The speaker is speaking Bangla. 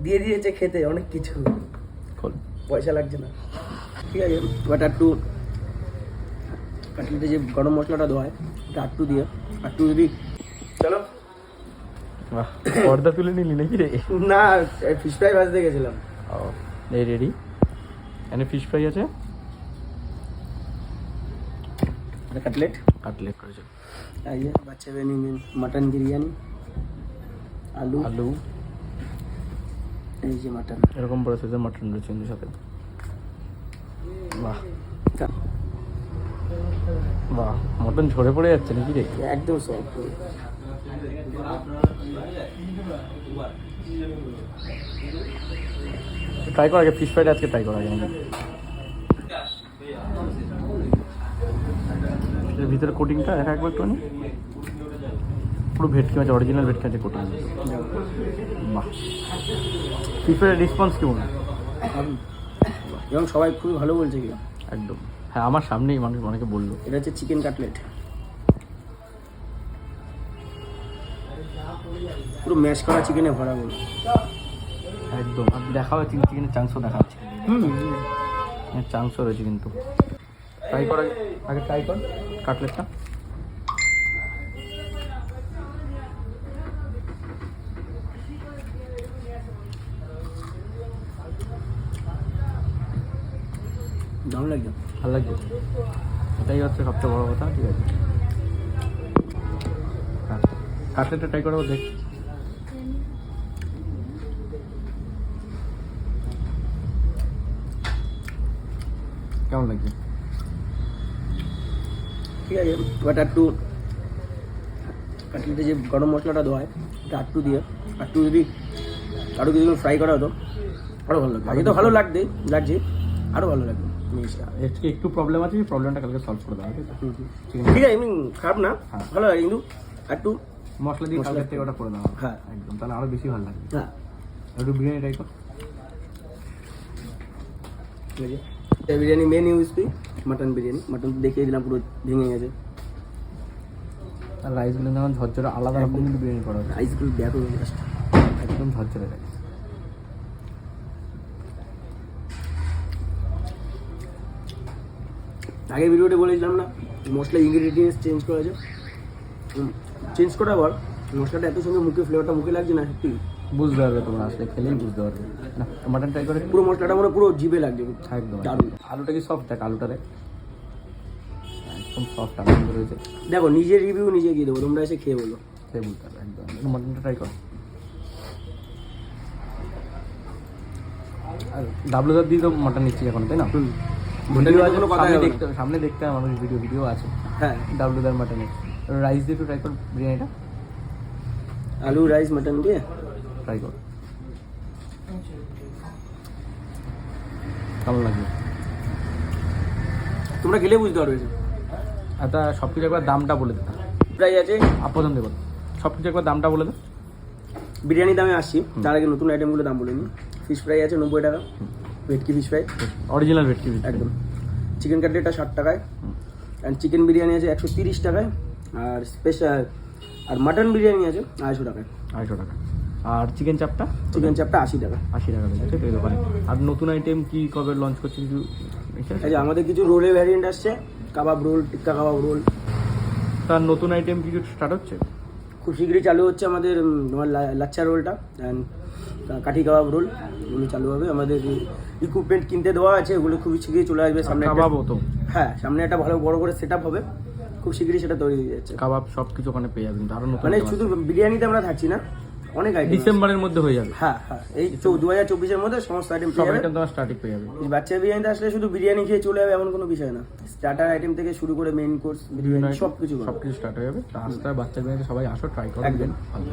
দিয়ে দিয়েছে খেতে অনেক কিছু, পয়সা লাগছে না। ঠিক আছে, বাট একটু কাটলেটে যে গরম মশলাটা দেওয়া হয় ওটা একটু দিয়ে একটু যদি চলো। পর্দা তুলে নিলি নাকি রে? না, ফিশ ফ্রাই ভাজতে গেছিলাম। এই রেডি, এখানে ফিশ ফ্রাই আছে, কাটলেট কাটলেট করেছে, এই যে বাচ্চা নিন মাটন বিরিয়ানি, আলু আলু, এই যে মাটন, এরকম বড় সাইজের মাটন রয়েছে এর সাথে। বাহ বাহ, মটন ঝরে পড়ে যাচ্ছে নাকি রে? একদম সফট। ট্রাই কর আগে, ফিশ ফ্রাইটা আজকে ট্রাই করা যায় নাকি। এর ভিতরে কোটিংটা দেখা একবার একটু, পুরো ভেটকি মাছ, অরিজিনাল ভেটকি মাছের কোটিং। বাহ, ফিশ ফ্রাইয়ের রেসপন্স কেমন? এবং সবাই খুবই ভালো বলছে কি। একদম, হ্যাঁ আমার সামনেই মানুষ অনেকে বললো। এটা হচ্ছে চিকেন কাটলেট, পুরো ম্যাশ করা চিকেনে ভরা বল। একদম, আর দেখা হচ্ছে চিকেনের চাংসও দেখা হচ্ছে, চাংসও রয়েছে কিন্তু। ট্রাই কর আগে, ট্রাই কর কাটলেটটা। দারুণ লাগছে, ভালো লাগছে, এটাই হচ্ছে সবচেয়ে বড় কথা। ঠিক আছে, কাটলেটটা ট্রাই করবো, দেখ কেমন লাগছে। ঠিক আছে, বাট একটু কাটলেটে যে গরম মশলাটা দেওয়া হয় ওটা একটু দিয়ে একটু যদি আরও কিছু ফ্রাই করা হতো আরও ভালো লাগবে। আগে তো ভালো লাগছে, আরও ভালো লাগবে। একটু প্রবলেম আছে, প্রবলেমটা কালকে সলভ করে দেওয়া হবে। ঠিক আছে, এমনি খারাপ না, ভালো লাগে, কিন্তু একটু মশলা দিয়ে কালকের থেকে ওটা করে দেওয়া হবে। হ্যাঁ একদম, তাহলে আরও বেশি ভালো লাগবে। হ্যাঁ, একটু বিরিয়ানি ট্রাই কর। ঠিক আছে, biryani main USP mutton biryani. Mutton দেখিয়ে দিলাম পুরো ভেঙে গেছে, আর রাইসগুলো যেমন ঝরঝরে আলাদা রকম কিন্তু বিরিয়ানি করা হবে। রাইসগুলো দেখো জাস্ট একদম ঝরঝরে রাইস। আগে ভিডিওতে বলেছিলাম না মশলা ইনগ্রিডিয়েন্টস চেঞ্জ করেছে, চেঞ্জ করার পর মশলাটা এত সুন্দর মুখে ফ্লেভারটা মুখে লাগছে না, সত্যি বুঝতে পারবে তোমরা, আসলে খেলেই বুঝতে পারবে। না মাটন ট্রাই করে, পুরো মশলাটা মানে পুরো জিভে লাগছে একদম দারুণ। আলুটা কি সফট, দেখ আলুটা দেখ, একদম সফট আলু রয়েছে। দেখো নিজের রিভিউ নিজে দিয়ে দেবো, তোমরা এসে খেয়ে বলো, খেয়ে বলতে হবে। একদম মাটনটা ট্রাই কর। আর ডাবলুদার দিয়ে তো মাটন নিচ্ছি এখন, তাই না? সামনে দেখতে হয় মানুষ, ভিডিও আছে। হ্যাঁ, ডাবলুদার মাটনের রাইস দিয়ে একটু ট্রাই কর বিরিয়ানিটা। আলু রাইস মাটন দিয়ে ট্রাই কর, কেমন লাগবে তোমরা খেলে বুঝতে পারবে। আচ্ছা, সব কিছু একবার দামটা বলে দে, প্রাই আছে প্রথম দেবো সব কিছু একবার দামটা বলে দে। বিরিয়ানির দামে আসছি, তার আগে নতুন আইটেমগুলো দাম বলে নিই। ফিশ ফ্রাই আছে 90 টাকা, ভেটকি ফিশ ফ্রাই অরিজিনাল ভেটকি একদম। চিকেন কাটলেটটা 60 টাকায়, অ্যান্ড চিকেন বিরিয়ানি আছে 130 টাকায়, আর স্পেশাল আর মাটন বিরিয়ানি আছে 250 টাকায়। 250 টাকা। আর চিকেন চাপটা 80 টাকা। 80 টাকা রয়েছে এই দোকানে। আর নতুন আইটেম কি কবে লঞ্চ করছে কিছু? আচ্ছা, আমাদের কিছু রোলের ভ্যারিয়েন্ট আসছে, কাবাব রোল, টিক্কা কাবাব রোল। তার নতুন আইটেম কিছু স্টার্ট হচ্ছে? খুব শীঘ্রই চালু হচ্ছে আমাদের তোমার লাচ্চা রোলটা, অ্যান্ড কাঠি কাবাব রোল, এগুলো চালু হবে। আমাদের ইকুইপমেন্ট কিনতে দেওয়া আছে, ওগুলো খুবই শীঘ্রই চলে আসবে। সামনে কাবাবও তো, হ্যাঁ, সামনে একটা ভালো বড় করে সেট আপ হবে, খুব শীঘ্রই সেটা তৈরি হয়ে যাচ্ছে। কাবাব সব কিছু ওখানে পেয়ে যাবেন। আরো নতুন মানে শুধু বিরিয়ানিতে আমরা থাকছি না, অনেক আইটেম ডিসেম্বরের মধ্যে হয়ে যাবে। হ্যাঁ, এই 2024-এর মধ্যে সমস্ত আইটেম পেয়ে যাবে। তোমার স্টার্টিং পেয়ে যাবে। বাচ্চা বিরিয়ানিতে আসলে শুধু বিরিয়ানি খেয়ে চলে যাবে এমন কোনো বিষয় না, স্টার্টার আইটেম থেকে শুরু করে মেইন কোর্স বিরিয়ানি সবকিছু স্টার্ট হয়ে যাবে। আস্তে বাচ্চা বিরিয়ানিতে সবাই আসো, ট্রাই করো, ভালো।